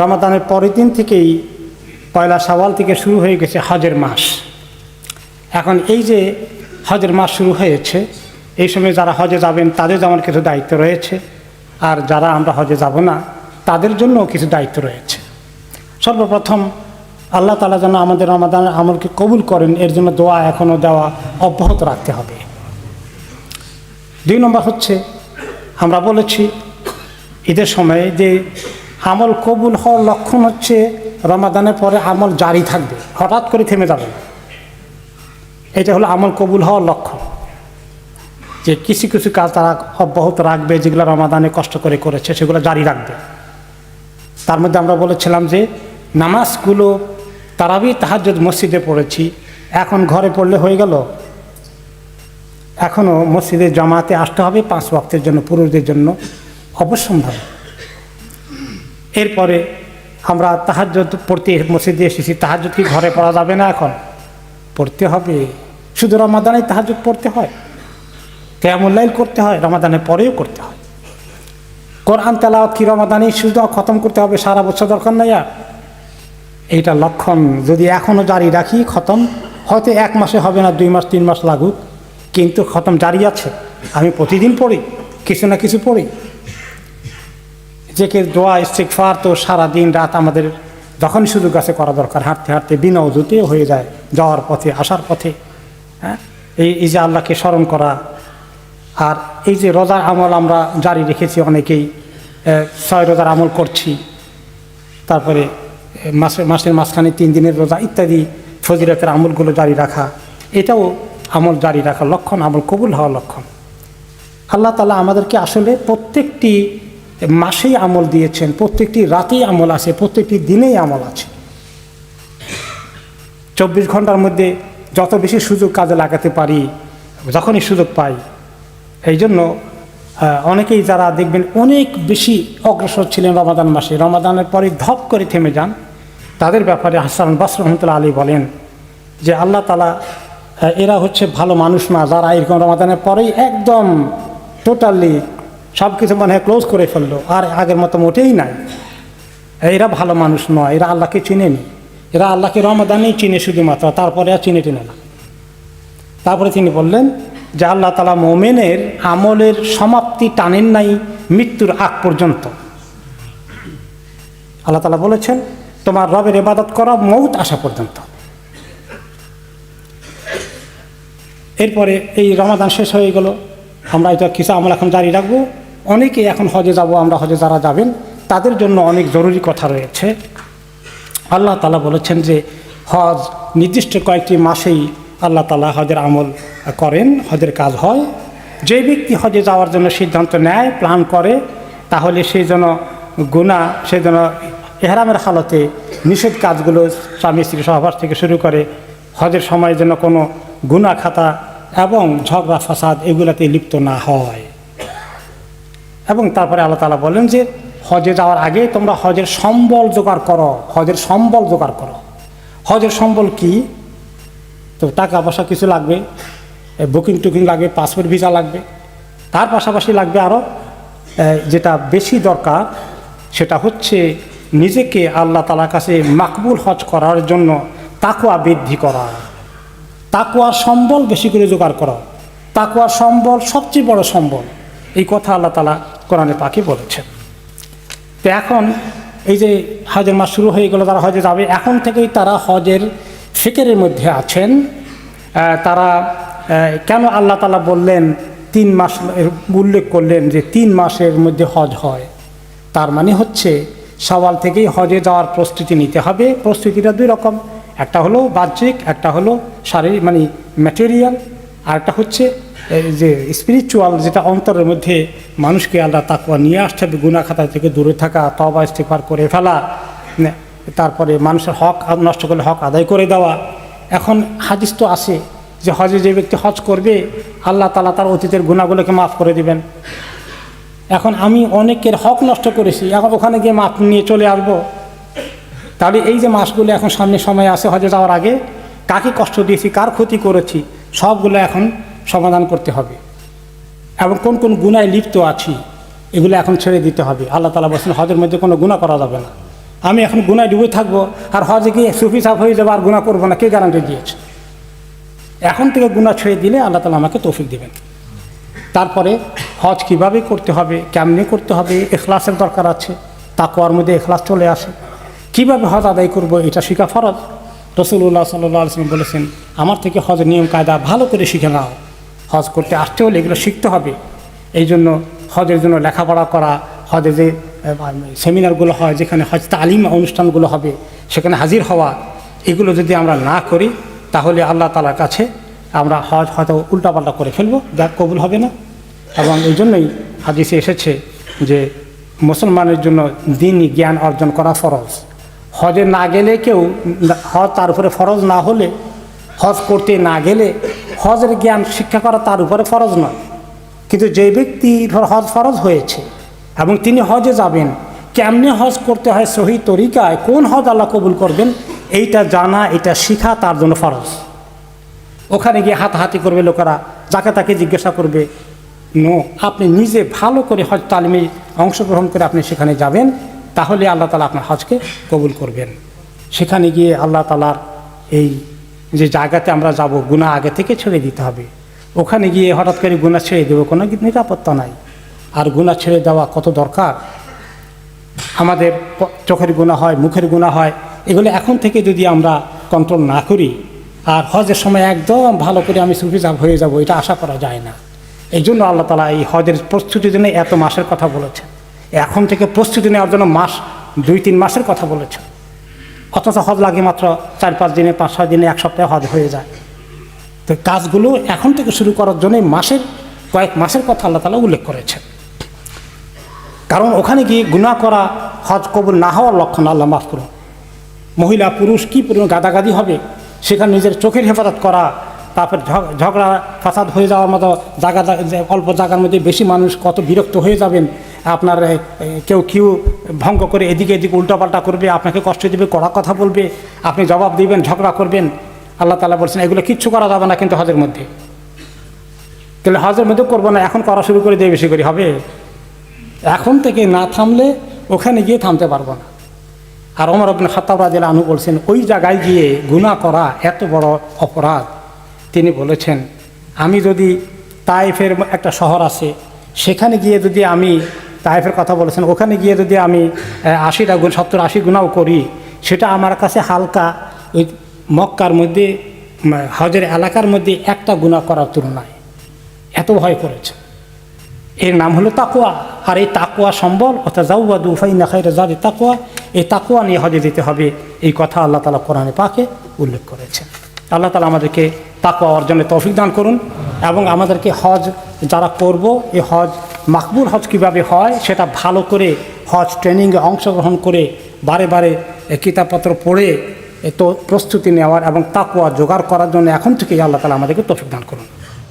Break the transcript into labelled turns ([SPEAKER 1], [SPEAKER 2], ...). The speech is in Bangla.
[SPEAKER 1] রমাদানের পরের দিন থেকেই পয়লা শাওয়াল থেকে শুরু হয়ে গেছে হজের মাস। এখন এই যে হজের মাস শুরু হয়েছে, এই সময় যারা হজে যাবেন তাদের যেমন কিছু দায়িত্ব রয়েছে, আর যারা আমরা হজে যাব না তাদের জন্যও কিছু দায়িত্ব রয়েছে। সর্বপ্রথম আল্লাহ তাআলা যেন আমাদের রমাদানের আমলকে কবুল করেন, এর জন্য দোয়া এখনও দেওয়া অব্যাহত রাখতে হবে। 2 নম্বর হচ্ছে, আমরা বলেছি ঈদের সময়ে যে আমল কবুল হওয়ার লক্ষণ হচ্ছে রমাদানের পরে আমল জারি থাকবে, হঠাৎ করে থেমে যাবে না। এটা হলো আমল কবুল হওয়ার লক্ষণ, যে কিছু কিছু কাজ তারা অব্যাহত রাখবে, যেগুলো রমাদানে কষ্ট করে করেছে সেগুলো জারি রাখবে। তার মধ্যে আমরা বলেছিলাম যে নামাজগুলো তারাবি তাহাজ্জুদ মসজিদে পড়েছি, এখন ঘরে পড়লে হয়ে গেল, এখনও মসজিদে জামাতে আসতে হবে 5 ওয়াক্তের জন্য, পুরুষদের জন্য অবশ্যম্ভাবী। এরপরে আমরা তাহাজ্জুদ পড়তে মসজিদে এসেছি, তাহাজ্জুদ কি ঘরে পড়া যাবে না? এখন পড়তে হবে। শুধু রমাদানে তাহাজ্জুদ পড়তে হয়, কিয়ামুল লাইল করতে হয়, রমাদানের পরেও করতে হয়। কোরআন তেলাওয়াত কি রমাদানে শুধু খতম করতে হবে, সারা বছর দরকার নাই? আর এইটা লক্ষণ যদি এখনও জারি রাখি, খতম হয়তো 1 মাসে হবে না, 2 মাস 3 মাস লাগুক, কিন্তু খতম জারি আছে। আমি প্রতিদিন পড়ি, কিছু না কিছু পড়ি। যে কে দোয়া ইস্তিগফার তো সারা দিন রাত আমাদের যখন সুযোগ আছে করা দরকার। হাঁটতে হাঁটতে বিনা উযুতে হয়ে যায়, যাওয়ার পথে আসার পথে। হ্যাঁ, এই যে আল্লাহকে স্মরণ করা। আর এই যে রোজার আমল আমরা জারি রেখেছি, অনেকেই 6 রোজার আমল করছি, তারপরে মাসের মাঝখানে 3 দিনের রোজা ইত্যাদি ফজিলতের আমলগুলো জারি রাখা, এটাও আমল জারি রাখার লক্ষণ, আমল কবুল হওয়ার লক্ষণ। আল্লাহ তাআলা আমাদেরকে আসলে প্রত্যেকটি মাসেই আমল দিয়েছেন, প্রত্যেকটি রাতেই আমল আছে, প্রত্যেকটি দিনেই আমল আছে। 24 ঘন্টার মধ্যে যত বেশি সুযোগ কাজে লাগাতে পারি, যখনই সুযোগ পাই। এই জন্য অনেকেই যারা দেখবেন অনেক বেশি অগ্রসর ছিলেন রমাদান মাসে, রমাদানের পরে ধপ করে থেমে যান, তাদের ব্যাপারে হাসান বসরি রহমতুল্লাহ আলাইহি বলেন যে আল্লাহ তাআলা এরা হচ্ছে ভালো মানুষ না, যারা এরকম রমাদানের পরেই একদম টোটালি সব কিছু মনে হয় ক্লোজ করে ফেললো, আর আগের মতো মোটেই নাই। এরা ভালো মানুষ নয়, এরা আল্লাহকে চিনেনি, এরা আল্লাহকে রমাদানেই চিনে শুধুমাত্র, তারপরে আর চিনে টেনে না। তারপরে তিনি বললেন যে আল্লাহ তাআলা মুমিনের আমলের সমাপ্তি টানেন নাই মৃত্যুর আগ পর্যন্ত। আল্লাহ তাআলা বলেছেন তোমার রবের ইবাদত করা মউত আসা পর্যন্ত। এরপরে এই রমাদান শেষ হয়ে গেল, আমরা এটা কিছু আমল এখন জারি রাখবো। অনেকেই এখন হজে যাব, আমরা হজে যারা যাবেন তাদের জন্য অনেক জরুরি কথা রয়েছে। আল্লাহ তাআলা বলেছেন যে হজ নির্দিষ্ট কয়েকটি মাসেই আল্লাহ তাআলা হজের আমল করেন, হজের কাজ হয়। যে ব্যক্তি হজে যাওয়ার জন্য সিদ্ধান্ত নেয়, প্ল্যান করে, তাহলে সেই জন্য গুনাহ, সেই জন্য ইহরামের হালতে নিষেধ কাজগুলো, স্বামী স্ত্রী সহবাস থেকে শুরু করে হজের সময় যেন কোনো গুনাহ খাতা এবং ঝগড়া ফাসাদ এগুলাতে লিপ্ত না হয়। এবং তারপরে আল্লাহ তাআলা বলেন যে হজে যাওয়ার আগে তোমরা হজের সম্বল জোগাড় করো, হজের সম্বল জোগাড় করো। হজের সম্বল কি? তো টাকা পয়সা কিছু লাগবে, বুকিং টুকিং লাগবে, পাসপোর্ট ভিসা লাগবে, তার পাশাপাশি লাগবে আরও যেটা বেশি দরকার, সেটা হচ্ছে নিজেকে আল্লাহ তাআলার কাছে মাকবুল হজ করার জন্য তাকওয়া বৃদ্ধি করা, তাকওয়ার সম্বল বেশি করে জোগাড় করা। তাকওয়ার সম্বল সবচেয়ে বড় সম্বল, এই কথা আল্লাহ তাআলা কোরআনে পাকে বলেছেন। তো এখন এই যে হজের মাস শুরু হয়ে গেল, যারা হজে যাবে এখন থেকেই তারা হজের ফিকিরের মধ্যে আছেন। তারা কেন আল্লাহ তাআলা বললেন 3 মাস উল্লেখ করলেন যে 3 মাসের মধ্যে হজ হয়, তার মানে হচ্ছে শাওয়াল থেকেই হজে যাওয়ার প্রস্তুতি নিতে হবে। প্রস্তুতিটা 2 রকম, একটা হলো বাহ্যিক, একটা হলো শারীরিক মানে ম্যাটেরিয়াল, আর একটা হচ্ছে যে স্পিরিচুয়াল, যেটা অন্তরের মধ্যে মানুষকে আল্লাহ তাকওয়া নিয়ে আসতে হবে, গুনাহ খাতা থেকে দূরে থাকা, তওবা ইস্তিগফার করে ফেলা, তারপরে মানুষের হক নষ্ট করলে হক আদায় করে দেওয়া। এখন হাদিস তো আছে যে হজে যে ব্যক্তি হজ করবে আল্লাহ তাআলা তার অতীতের গুনাহগুলোকে মাফ করে দিবেন। এখন আমি অনেকের হক নষ্ট করেছি, এখন ওখানে গিয়ে মাফ নিয়ে চলে আসবো, তাহলে এই যে মাসগুলো এখন সামনে সময় আছে হজে যাওয়ার আগে, কাকে কষ্ট দিয়েছি, কার ক্ষতি করেছি, সবগুলো এখন সমাধান করতে হবে। এবং কোন কোন গুনায় লিপ্ত আছি এগুলো এখন ছেড়ে দিতে হবে। আল্লাহ তাআলা বলেছেন হজের মধ্যে কোনো গুনাহ করা যাবে না, আমি এখন গুনায় ডুবে থাকবো আর হজে গিয়ে সুফি সাফ হয়ে যাবো আর গুনাহ করবো না, কে গ্যারান্টি দিয়েছে? এখন থেকে গুনাহ ছেড়ে দিলে আল্লাহ তাআলা আমাকে তৌফিক দেবেন। তারপরে হজ কিভাবে করতে হবে, কেমনে করতে হবে, ইখলাসের দরকার আছে, তাকওয়ার মধ্যে ইখলাস চলে আসে। কিভাবে হজ আদায় করব এটা শিখা ফরজ। রাসূলুল্লাহ সাল্লাল্লাহু আলাইহি ওয়াসাল্লাম বলেছেন, আমার থেকে হজের নিয়ম কায়দা ভালো করে শিখে নাও। হজ করতে আসতে হলে এগুলো শিখতে হবে। এই জন্য হজের জন্য লেখাপড়া করা, হজে যে সেমিনারগুলো হয়, যেখানে হজ তালিম অনুষ্ঠানগুলো হবে, সেখানে হাজির হওয়া, এগুলো যদি আমরা না করি তাহলে আল্লাহ তাআলার কাছে আমরা হজ হয়তো উল্টাপাল্টা করে ফেলবো, যা কবুল হবে না। এবং এই জন্যই হাদিসে এসেছে যে মুসলমানের জন্য দ্বীনি জ্ঞান অর্জন করা ফরজ। হজে না গেলে কেউ, হজ তার উপরে ফরজ না হলে, হজ করতে না গেলে হজের জ্ঞান শিক্ষা করা তার উপরে ফরজ নয়। কিন্তু যে ব্যক্তির হজ ফরজ হয়েছে এবং তিনি হজে যাবেন, কেমনে হজ করতে হয় সহি তরিকায়, কোন হজ আল্লাহ কবুল করবেন, এইটা জানা, এটা শিখা তার জন্য ফরজ। ওখানে গিয়ে হাতাহাতি করবে লোকেরা, যাকে তাকে জিজ্ঞাসা করবে, নো, আপনি নিজে ভালো করে হজ তালিমে অংশগ্রহণ করে আপনি সেখানে যাবেন, তাহলে আল্লাহ তাআলা আপনার হজকে কবুল করবেন। সেখানে গিয়ে আল্লাহ তাআলার এই যে জায়গাতে আমরা যাব, গুনাহ আগে থেকে ছেড়ে দিতে হবে। ওখানে গিয়ে হঠাৎ করে গুনাহ ছেড়ে দেবো, কোনো নিরাপত্তা নাই। আর গুনাহ ছেড়ে দেওয়া কত দরকার। আমাদের চোখের গুনাহ হয়, মুখের গুনাহ হয়, এগুলো এখন থেকে যদি আমরা কন্ট্রোল না করি, আর হজের সময় একদম ভালো করে আমি সুফি সাফ হয়ে যাব, এটা আশা করা যায় না। এই জন্য আল্লাহ তাআলা এই হজের প্রস্তুতির জন্য এত মাসের কথা বলেছেন। এখন থেকে প্রস্তুতি নেওয়ার জন্য মাস, 2-3 মাসের কথা বলেছেন। অথচ হজ লাগে মাত্র 4-5 দিনে, 5-6 দিনে, 1 সপ্তাহে হজ হয়ে যায়। তো কাজগুলো এখন থেকে শুরু করার জন্য কয়েক মাসের কথা আল্লাহ তাআলা উল্লেখ করেছেন। কারণ ওখানে গিয়ে গুনাহ করা হজ কবুল না হওয়ার লক্ষণ। আল্লাহ মাফ করুন, মহিলা পুরুষ কি পরিমাণ গাদাগাদি হবে, সেখানে নিজের চোখের হেফাজত করা, তারপর ঝগড়া ফাসাদ হয়ে যাওয়ার মতো জায়গা, অল্প জায়গার মধ্যে বেশি মানুষ, কত বিরক্ত হয়ে যাবেন। আপনার কেউ ভঙ্গ করে এদিকে উল্টাপাল্টা করবে, আপনাকে কষ্ট দেবে, কড়া কথা বলবে, আপনি জবাব দিবেন, ঝগড়া করবেন। আল্লাহ তাআলা বলছেন এগুলো কিচ্ছু করা যাবে না কিন্তু হজের মধ্যে। তাহলে হজের মধ্যে করবো না, এখন করা শুরু করে দিয়ে বেশি করে হবে? এখন থেকে না থামলে ওখানে গিয়ে থামতে পারবো না। আর ওমর ইবনে খাত্তাব রাদিয়াল্লাহু আনহু বলছেন, ওই জায়গায় গিয়ে গুনাহ করা এত বড় অপরাধ। তিনি বলেছেন, আমি যদি তায়েফের একটা শহর আছে, সেখানে গিয়ে যদি আমি, তায়েফের কথা বলেছেন, ওখানে গিয়ে যদি আমি 70-80 গুনাহ করি, সেটা আমার কাছে হালকা ওই মক্কার মধ্যে হজের এলাকার মধ্যে একটা গুনাহ করার তুলনায়। এত ভয় করেছে। এর নাম হলো তাকওয়া। আর এই তাকওয়া সম্বল, ওয়াতাজাওয়াদু ফাইন্না খায়রা যাদি তাকওয়া, এই তাকওয়া নিয়ে হজে যেতে হবে, এই কথা আল্লাহ তাআলা কোরআনে পাকে উল্লেখ করেছেন। আল্লাহ তাআলা আমাদেরকে তাকওয়া অর্জনে তৌফিক দান করুন এবং আমাদেরকে হজ যারা করব, এই হজ মাকবুল হজ কীভাবে হয় সেটা ভালো করে হজ ট্রেনিংয়ে অংশগ্রহণ করে বারে বারে কিতাবপত্র পড়ে তো প্রস্তুতি নেওয়ার এবং তাকওয়া জোগাড় করার জন্য এখন থেকেই আল্লাহ তাআলা আমাদেরকে তৌফিক দান করুন।